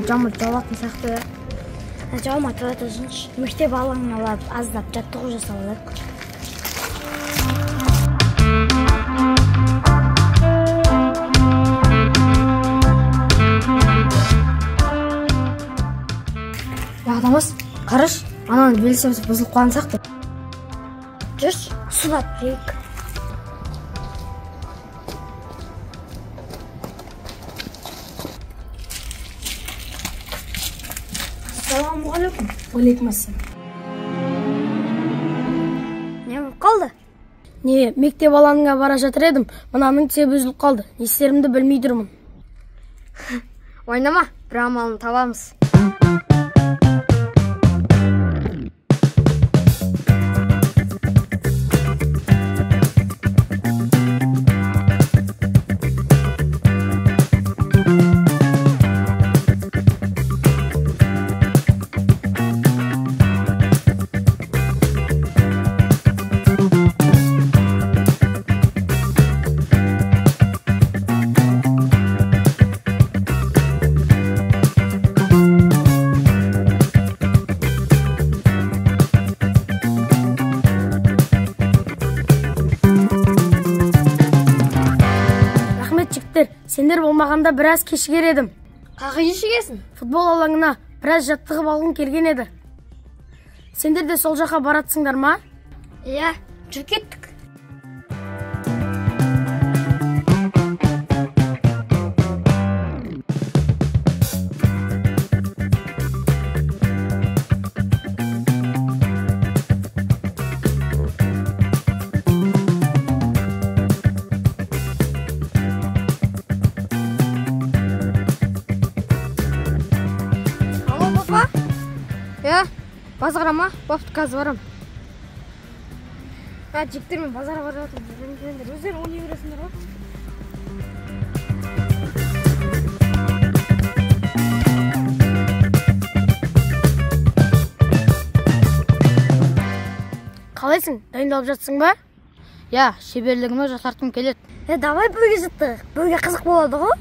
жамыр жауатын сияқты. Жаумай тұра тұрсыншы. Мектеп алаңына барып аздап жаттығу жасап алайық. Ағдамыз, қараш, ананың велосипеді бұзылып қалған сияқты. Жүрші, сулап берейік. Ассалаумағалейкум. Уалейкум ассалам. Не болып қалды? Не, мектеп алаңына бара жатыр едім, мынаның тиебі үзіліп қалды. Не істерімді білмей тұрмын. Ойнама, бір амалын табамыз. Сендер болмағанда біраз кешігер едім. Қағы кешігесің? Футбол алаңына біраз жаттығып алғым келген еді. Сендер де сол жаққа баратсыңдар ма? Иә, жүр кеттік. Базарға ма? Бапты қазы барам. Жігіттермен базарға бара жатырмын. Өздері ойнай бересіңдер ғой. Қалайсың? Дайындалып жатсың ба? Я, шеберлігіме жасартқым келеді. Давай бөге жаттық. Бөге қызық болады ғой.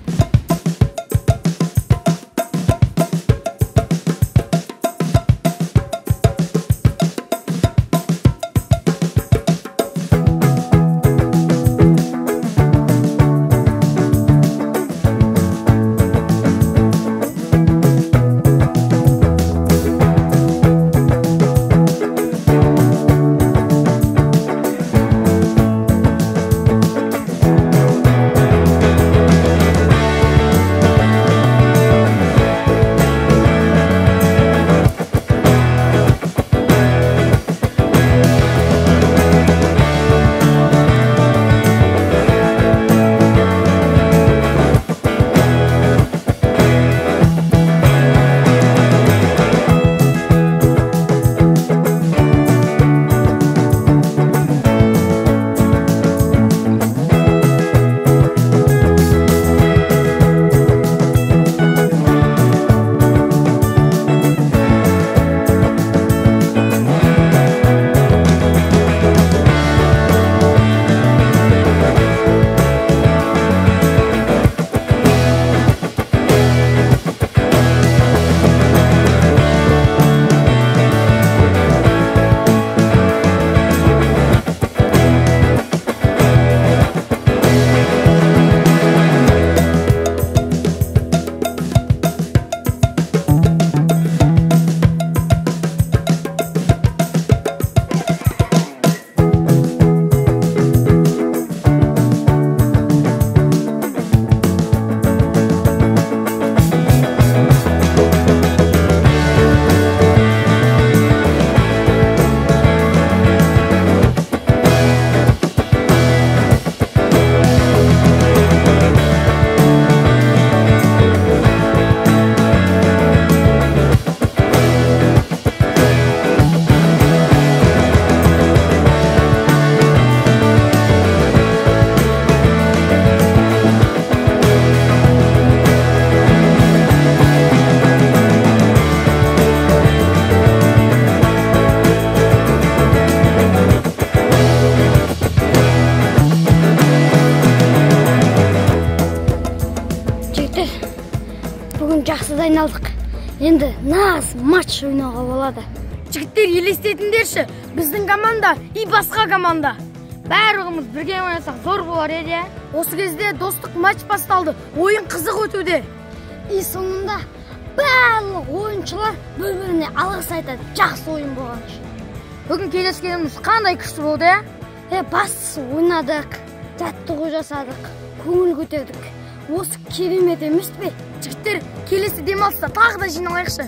алдық. Енді нағыз матч ойнауға болады. Жігіттер, елестетіңдерші, біздің команда и басқа команда. Бәріміз бірге ойнасақ зор болар еді. Осы кезде достық матч басталды, ойын қызық өтуде. И соңында барлық ойыншылар бір-біріне алғыс айтады, жақсы ойын болған үшін. Бүгін келескеніміз қандай күшті болды, Бастысы ойнадық, жаттығу жасадық, көңіл көтердік. Осы керемет емес пе? Жігіттер, келесі демалыста тағы да жиналайықшы.